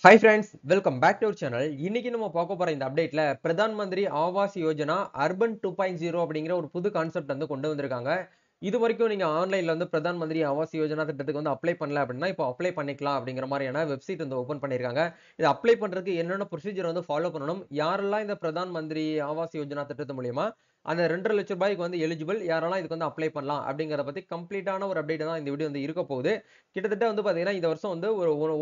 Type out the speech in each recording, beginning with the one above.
Hi friends, welcome back to our channel. இன்னைக்கு நம்ம பார்க்க போற இந்த அப்டேட்ல பிரதான் மந்திரி ஆவாஸ் யோஜனா அர்பன் 2.0 அப்படிங்கிற ஒரு புது கான்செப்ட் வந்து கொண்டு வந்திருக்காங்க. இது வரைக்கும் நீங்க ஆன்லைன்ல வந்து பிரதான் மந்திரி ஆவாஸ் யோஜனா திட்டத்துக்கு வந்து அப்ளை பண்ணல அப்படின்னா இப்போ அப்ளை பண்ணிக்கலாம் அப்படிங்கிற மாதிரியான வெப்சைட் வந்து ஓபன் பண்ணிருக்காங்க. இது அப்ளை பண்றதுக்கு என்னென்ன ப்ரொசீஜர் வந்து ஃபாலோ பண்ணணும், யாரெல்லாம் இந்த பிரதான் மந்திரி ஆவாஸ் யோஜனா திட்டத்து மூலியமா அந்த 2.5 லட்சம் ரூபாய்க்கு வந்து எலிஜிபிள், யாரெல்லாம் இதுக்கு வந்து அப்ளை பண்ணலாம் அப்படிங்கறத பத்தி கம்ப்ளீட்டான ஒரு அப்டேட் தான் இந்த வீடியோ வந்து இருக்க போகுது. கிட்டத்தட்ட வந்து பாத்தீங்கன்னா இந்த வருஷம் வந்து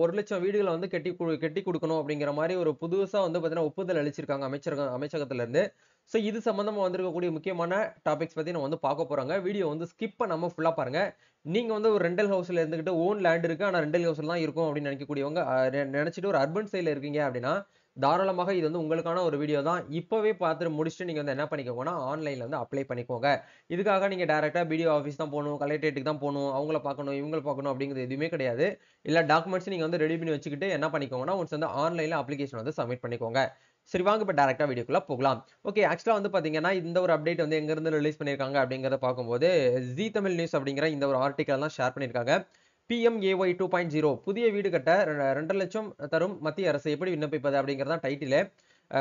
ஒரு லட்சம் வீடுகளை வந்து கட்டி கொடுக்கணும் அப்படிங்கிற மாதிரி ஒரு புதுசா வந்து பாத்தீங்கன்னா ஒப்புதல் அளிச்சிருக்காங்க அமைச்சகத்துல இருந்து. சோ இது சம்பந்தமா வந்திருக்கக்கூடிய முக்கியமான டாபிக்ஸ் பத்தி நம்ம வந்து பார்க்க போறாங்க. வீடியோ வந்து ஸ்கிப் பண்ணாம ஃபுல்லா பாருங்க. நீங்க வந்து ஒரு ரெண்டல் ஹவுஸ்ல இருந்துகிட்டு ஓன் லேண்ட் இருக்கு ஆனா ரெண்டல் ஹவுஸ்ல தான் இருக்கும் அப்படின்னு நினைக்கக்கூடியவங்க, நினைச்சிட்டு ஒரு அர்பன் சைட்ல இருக்கீங்க அப்படின்னா தாராளமாக இது வந்து உங்களுக்கான ஒரு வீடியோ தான். இப்பவே பார்த்து முடிச்சுட்டு நீங்க வந்து என்ன பண்ணிக்கோங்கன்னா ஆன்லைன்ல வந்து அப்ளை பண்ணிக்கோங்க. இதுக்காக நீங்க டைரக்டா பிடிஓ ஆஃபீஸ் தான் போகணும், கலெக்டரேட்டுக்கு தான் போகணும், அவங்கள பார்க்கணும், இவங்கள பார்க்கணும் அப்படிங்கிறது எதுவுமே கிடையாது. இல்ல டாக்குமெண்ட்ஸ் நீங்க வந்து ரெடி பண்ணி வச்சுக்கிட்டு என்ன பண்ணிக்கோங்கன்னா ஒன்ஸ் வந்து ஆன்லைன்ல அப்ளிகேஷன் வந்து சப்மிட் பண்ணிக்கோங்க. சரி வாங்க இப்ப டைரக்டா வீடியோக்குள்ள போகலாம். ஓகே, ஆக்சுவலா வந்து பாத்தீங்கன்னா இந்த ஒரு அப்டேட் வந்து எங்க இருந்து ரிலீஸ் பண்ணிருக்காங்க அப்படிங்கறத பார்க்கும்போது ஜீ தமிழ் நியூஸ் அப்படிங்கிற இந்த ஒரு ஆர்டிகல் எல்லாம் ஷேர் பண்ணிருக்காங்க. PMAY 2.0 புதிய வீடு கட்ட 2 லட்சம் தரும் மத்திய அரசு எப்படி விண்ணப்பிப்பது அப்படிங்கறத டைட்டில்.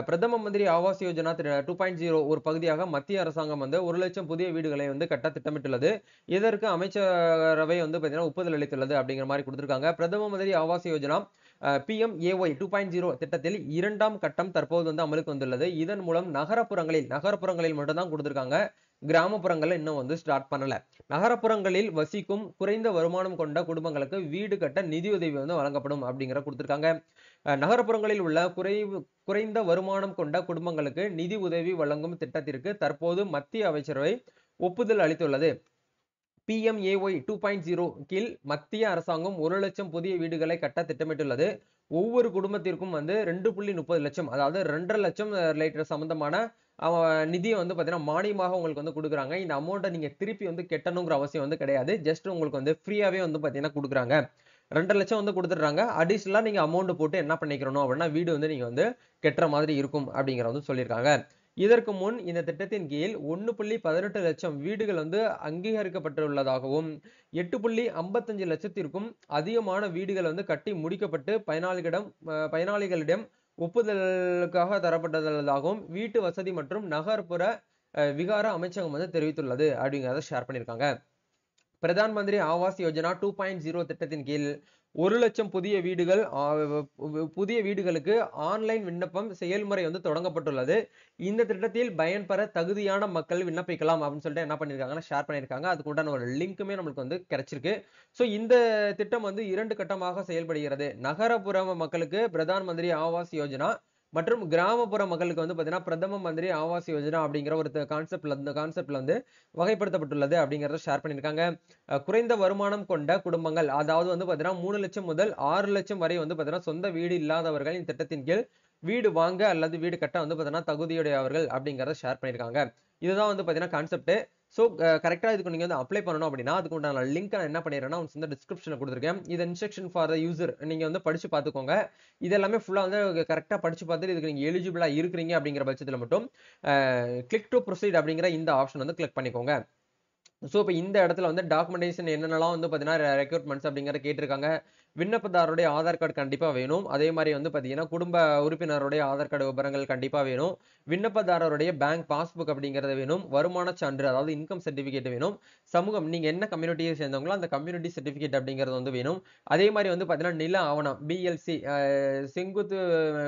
பிரதம மந்திரி ஆவாஸ் யோஜனா 2.0 ஒரு பகுதியாக மத்திய அரசாங்கம் வந்து 1 லட்சம் புதிய வீடுகளை வந்து கட்ட திட்டமிட்டுள்ளது. இதற்கு அமைச்சரவை வந்து பாத்தீங்கன்னா ஒப்புதல் அளித்துள்ளது அப்படிங்கிற மாதிரி கொடுத்திருக்காங்க. பிரதம மந்திரி ஆவாஸ் யோஜனா PMAY 2.0 திட்டத்தில் 2ஆம் கட்டம் தற்போது வந்து அமலுக்கு வந்துள்ளது. இதன் மூலம் நகரப்புறங்களில் மட்டும் தான் கொடுத்திருக்காங்க. கிராமப்புறங்கள்ல இன்னும் வந்து ஸ்டார்ட் பண்ணல. நகரப்புறங்களில் வசிக்கும் குறைந்த வருமானம் கொண்ட குடும்பங்களுக்கு வீடு கட்ட நிதியுதவி வந்து வழங்கப்படும் அப்படிங்கிற கொடுத்திருக்காங்க. நகரப்புறங்களில் உள்ள குறைந்த வருமானம் கொண்ட குடும்பங்களுக்கு நிதி உதவி வழங்கும் திட்டத்திற்கு தற்போது மத்திய அமைச்சரவை ஒப்புதல் அளித்துள்ளது. PMAY 2.0 கீழ் மத்திய அரசாங்கம் 1 லட்சம் புதிய வீடுகளை கட்ட திட்டமிட்டுள்ளது. ஒவ்வொரு குடும்பத்திற்கும் வந்து 2.30 லட்சம், அதாவது 2.5 லட்சம் ரிலேட்டட் சம்பந்தமான நிதியை வந்து பாத்தீங்கன்னா மானியமாக உங்களுக்கு வந்து கொடுக்குறாங்க. இந்த அமௌண்ட்டை நீங்க திருப்பி வந்து கட்டணுங்கிற அவசியம் வந்து கிடையாது. ஜஸ்ட் உங்களுக்கு வந்து ஃப்ரீயாவே வந்து பாத்தீங்கன்னா கொடுக்குறாங்க. 2.5 லட்சம் வந்து கொடுத்துடுறாங்க. அடிஷனலா நீங்க அமௌண்ட் போட்டு என்ன பண்ணிக்கிறணும் அப்படின்னா வீடு வந்து நீங்க வந்து கட்டுற மாதிரி இருக்கும் அப்படிங்கிற வந்து சொல்லியிருக்காங்க. இதற்கு முன் இந்த திட்டத்தின் கீழ் 1.18 லட்சம் வீடுகள் வந்து அங்கீகரிக்கப்பட்டுள்ளதாகவும் 8.55 லட்சத்திற்கும் அதிகமான வீடுகள் வந்து கட்டி முடிக்கப்பட்டு பயனாளிகளிடம் ஒப்புதலுக்காக தரப்பட்டுள்ளதாகவும் வீட்டு வசதி மற்றும் நகர்ப்புற விகார அமைச்சகம் வந்து தெரிவித்துள்ளது அப்படிங்கிறத ஷேர் பண்ணியிருக்காங்க. பிரதான் மந்திரி ஆவாஸ் யோஜனா 2.0 திட்டத்தின் கீழ் 1 லட்சம் புதிய வீடுகளுக்கு ஆன்லைன் விண்ணப்பம் செயல்முறை வந்து தொடங்கப்பட்டுள்ளது. இந்த திட்டத்தில் பயன்பெற தகுதியான மக்கள் விண்ணப்பிக்கலாம் அப்படின்னு சொல்லிட்டு என்ன பண்ணிருக்காங்கன்னா ஷேர் பண்ணிருக்காங்க. அதுக்கு உண்டான ஒரு லிங்க்குமே நம்மளுக்கு வந்து கிடைச்சிருக்கு. சோ இந்த திட்டம் வந்து 2 கட்டமாக செயல்படுகிறது. நகரப்புற மக்களுக்கு பிரதான் மந்திரி ஆவாஸ் யோஜனா மற்றும் கிராமப்புற மக்களுக்கு வந்து பாத்தீங்கன்னா பிரதம மந்திரி ஆவாஸ் யோஜனா அப்படிங்கிற ஒரு கான்செப்ட்ல வந்து வகைப்படுத்தப்பட்டுள்ளது அப்படிங்கறத ஷேர் பண்ணிருக்காங்க. குறைந்த வருமானம் கொண்ட குடும்பங்கள், அதாவது வந்து பாத்தீங்கன்னா 3 லட்சம் முதல் 6 லட்சம் வரை வந்து பாத்தீங்கன்னா சொந்த வீடு இல்லாதவர்கள் இந்த திட்டத்தின் கீழ் வீடு வாங்க அல்லது வீடு கட்ட வந்து பாத்தீங்கன்னா தகுதியுடையவர்கள் அப்படிங்கறத ஷேர் பண்ணிருக்காங்க. இதுதான் வந்து பாத்தீங்கன்னா கான்செப்ட். சோ கரெக்டா இதுக்கு நீங்க வந்து அப்ளை பண்ணணும் அப்படின்னா அதுக்கு உண்டான லிங்க் நான் என்ன பண்ணிடுறேன்னா இந்த டிஸ்கிரிப்ஷன்ல கொடுத்துருக்கேன். இது இன்ஸ்ட்ரக்ஷன் ஃபார் த யூசர், நீங்க வந்து படிச்சு பார்த்துக்கோங்க. இது எல்லாமே ஃபுல்லா வந்து கரெக்டா படிச்சு பார்த்துட்டு இதுக்கு நீங்க எலிஜிபிளா இருக்கிறீங்க அப்படிங்கிற பட்சத்துல மட்டும் கிளிக் டு ப்ரொசீட் அப்படிங்கிற இந்த ஆப்ஷன் வந்து கிளிக் பண்ணிக்கோங்க. சோ இப்ப இந்த இடத்துல வந்து டாக்குமெண்டேஷன் என்னென்னலாம் வந்து பாத்தீங்கன்னா ரெக்யூர்மெண்ட்ஸ் அப்படிங்கறத கேட்டிருக்காங்க. விண்ணப்பதாரருடைய ஆதார் கார்டு கண்டிப்பா வேணும். அதே மாதிரி வந்து பாத்தீங்கன்னா குடும்ப உறுப்பினருடைய ஆதார் கார்டு விவரங்கள் கண்டிப்பா வேணும். விண்ணப்பதாரருடைய பேங்க் பாஸ்புக் அப்படிங்கறது வேணும். வருமான சான்று, அதாவது இன்கம் சர்டிபிகேட் வேணும். சமூகம், நீங்க என்ன கம்யூனிட்டியை சேர்ந்தவங்களோ அந்த கம்யூனிட்டி சர்டிபிகேட் அப்படிங்கிறது வந்து வேணும். அதே மாதிரி வந்து பாத்தீங்கன்னா நில ஆவணம் BLC, செங்குத்து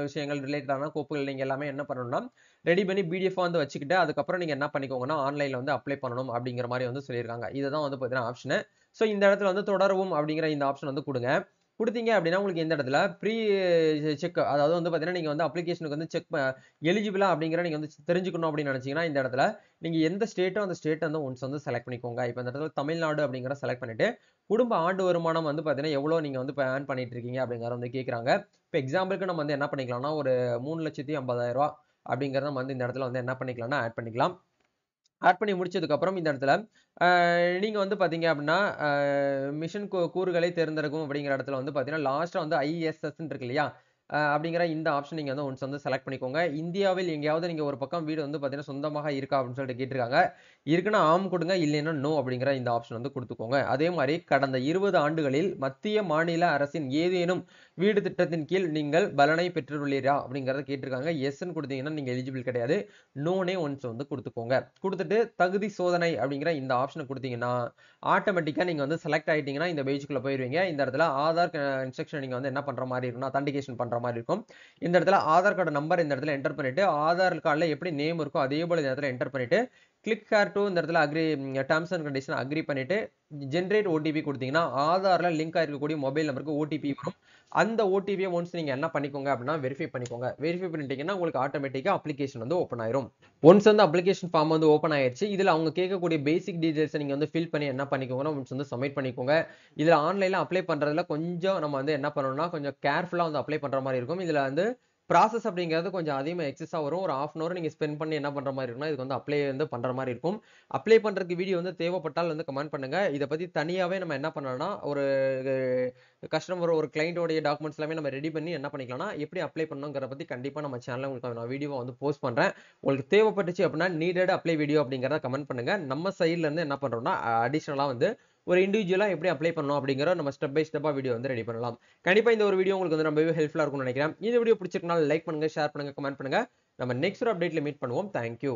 விஷயங்கள் ரிலேட்டடான கோப்புகள் நீங்க எல்லாமே என்ன பண்ணணும்னா ரெடி பண்ணி PDF வந்து வச்சுக்கிட்டு அதுக்கப்புறம் நீங்க என்ன பண்ணிக்கோங்கன்னா ஆன்லைன்ல வந்து அப்ளை பண்ணணும் அப்படிங்கிற மாதிரி வந்து சொல்லியிருக்காங்க. இதுதான் வந்து பாத்தீங்கன்னா ஆப்ஷன். சோ இந்த இடத்துல வந்து தொடரவும் அப்படிங்கிற இந்த ஆப்ஷன் வந்து கொடுங்க. கொடுத்தீங்க அப்படின்னா உங்களுக்கு இந்த இடத்துல ப்ரீ செக், அதாவது வந்து பாத்தீங்கன்னா நீங்க வந்து அப்ளிகேஷனுக்கு வந்து எலிஜிபிளா அப்படிங்கிற நீங்க வந்து தெரிஞ்சுக்கணும் அப்படின்னு நினைச்சீங்கன்னா இந்த இடத்துல நீங்க எந்த ஸ்டேட்டோ அந்த ஸ்டேட் வந்து ஒன்ஸ் வந்து செலக்ட் பண்ணிக்கோங்க. இப்போ இந்த இடத்துல தமிழ்நாடு அப்படிங்கிற செலக்ட் பண்ணிட்டு குடும்ப ஆண்டு வருமானம் வந்து பாத்தீங்கன்னா எவ்வளவு நீங்க வந்து ஏர்ன் பண்ணிட்டு இருக்கீங்க அப்படிங்கறத வந்து கேக்குறாங்க. இப்போ எக்ஸாம்பிளுக்கு நம்ம வந்து என்ன பண்ணிக்கலாம்னா ஒரு 3,50,000 ரூபாய் அப்படிங்கறத நம்ம வந்து இந்த இடத்துல வந்து என்ன பண்ணிக்கலாம்னா ஆட் பண்ணிக்கலாம். ஆட் பண்ணி முடிச்சதுக்கு அப்புறம் இந்த இடத்துல நீங்க வந்து பாத்தீங்க அப்படின்னா மிஷன் கூறுகளை தேர்ந்தெடுக்கும் அப்படிங்கிற இடத்துல வந்து பாத்தீங்கன்னா லாஸ்டா வந்து ISS இருக்கு இல்லையா, அப்படிங்கிற இந்த ஆப்ஷன் நீங்க வந்து ஒன்ஸ் வந்து செலக்ட் பண்ணிக்கோங்க. இந்தியாவில் எங்கேயாவது நீங்க ஒரு பக்கம் வீடு வந்து பார்த்தீங்கன்னா, சொந்தமாக இருக்கா அப்படின்னு சொல்லிட்டு கேட்டிருக்காங்க. இருக்குன்னா ஆம் குடுங்க. இல்லைன்னா நோ அப்படிங்கிற இந்த ஆப்ஷன் வந்து குடுத்துக்கோங்க. அதே மாரி கடந்த 20 ஆண்டுகளில் மத்திய, மாநில அரசின் ஏதேனும் வீடு திட்டத்தின் கீழ் நீங்கள் பலனை பெற்றுள்ளீரா அப்படிங்கிறத கேட்டிருக்காங்க. எஸ்ன்னு குடுத்தீங்கன்னா நீங்க எலிஜிபிள் கிடையாது. நோனே ஒன்ஸ் வந்து குடுத்துக்கோங்க. குடுத்துட்டு தகுதி சோதனை அப்படிங்கிற இந்த ஆப்ஷன குடுத்தீங்கன்னா, ஆட்டோமேட்டிக்கா நீங்க வந்து செலக்ட் ஆயிட்டீங்கன்னா, இந்த பேஜ்க்குள்ள போயிருவீங்க. இந்த இடத்துல ஆதார் இன்ஸ்ட்ரக்ஷன் நீங்க வந்து என்ன பண்ற மாரி இருக்கும்னா, ஆத்தென்டிகேஷன் பண்ற மாரி இருக்கும். இந்த இடத்துல ஆதார் கார்டு நம்பர் இந்த இடத்துல என்டர் பண்ணிட்டு, ஆதார் கார்டுல எப்படி நேம் இருக்கோ, அதே போல இந்த இடத்துல என்டர் பண்ணிட்டு, கிளிக் ஹேர் டூ இந்த இடத்துல agree terms and condition agree பண்ணிட்டு, ஜெனரேட் ஓடிபி குடுத்தீங்கன்னா, ஆதார்ல லிங்க் ஆயிருக்கக்கூடிய மொபைல் நம்பருக்கு ஓடிபி வரும். அந்த ஓடிபிய ஒன்ஸ் நீங்க என்ன பண்ணிக்கோங்க அப்படின்னா, வெரிஃபை பண்ணிக்கோங்க. வெரிஃபை பண்ணிட்டீங்கன்னா, உங்களுக்கு ஆட்டோமேட்டிக்கா அப்ளிகேஷன் வந்து ஓப்பன் ஆயிரும். ஒன்ஸ் வந்து அப்ளிகேஷன் ஃபார்ம் வந்து ஓப்பன் ஆயிருச்சு. இதுல அவங்க கேட்கக்கூடிய பேசிக் டீடைல்ஸ நீங்க வந்து ஃபில் பண்ணி என்ன பண்ணிக்கோங்கன்னா, ஒன்ஸ் வந்து சப்மிட் பண்ணிக்கோங்க. இதுல ஆன்லைன்ல அப்ளை பண்றதுல கொஞ்சம் நம்ம வந்து என்ன பண்ணணும்னா, கொஞ்சம் கேர்ஃபுல்லா வந்து அப்ளை பண்ற மாரி இருக்கும். இதுல வந்து ப்ராசஸ் அப்படிங்கிறது கொஞ்சம் அதிகமா எக்ஸஸா வரும். ஒரு 1/2 அன் ஹவர் நீங்க ஸ்பெண்ட் பண்ணி என்ன பண்ற மாரி இருக்கும்னா, இதுக்கு வந்து அப்ளை வந்து பண்ற மாரி இருக்கும். அப்ளை பண்றதுக்கு வீடியோ வந்து தேவைப்பட்டால் வந்து கமெண்ட் பண்ணுங்க. இத பத்தி தனியாவே நம்ம என்ன பண்ணலாம்னா, ஒரு கஸ்டமர் ஒரு கிளையன்ட்டோட டாக்குமெண்ட்ஸ் எல்லாமே நம்ம ரெடி பண்ணி என்ன பண்ணிக்கலாம்னா, எப்படி அப்ளை பண்ணணும்ங்கறத பத்தி கண்டிப்பா நம்ம சேனல்ல உங்களுக்கு நான் வீடியோவா வந்து போஸ்ட் பண்றேன். உங்களுக்கு தேவைப்பட்டுச்சு அப்படின்னா, நீடட் அப்ளை வீடியோ அப்படிங்கிறத கமெண்ட் பண்ணுங்க. நம்ம சைடுல இருந்து என்ன பண்றோம்னா, அடிஷனலா வந்து ஒரு இண்டிவிஜுவலா எப்படி அப்ளை பண்ணணும் அப்படிங்கிற நம்ம ஸ்டெப் பை ஸ்டெப்பா வீடியோ வந்து ரெடி பண்ணலாம். கண்டிப்பா இந்த ஒரு வீடியோ உங்களுக்கு வந்து ரொம்பவே ஹெல்ப்ஃபுல்லா இருக்கும்னு நினைக்கிறேன். இந்த வீடியோ பிடிச்சிருக்கனால லைக் பண்ணுங்க, ஷேர் பண்ணுங்க, கமெண்ட் பண்ணுங்க. நம்ம நெக்ஸ்ட் ஒரு அப்டேட்ல மீட் பண்ணுவோம். Thank you.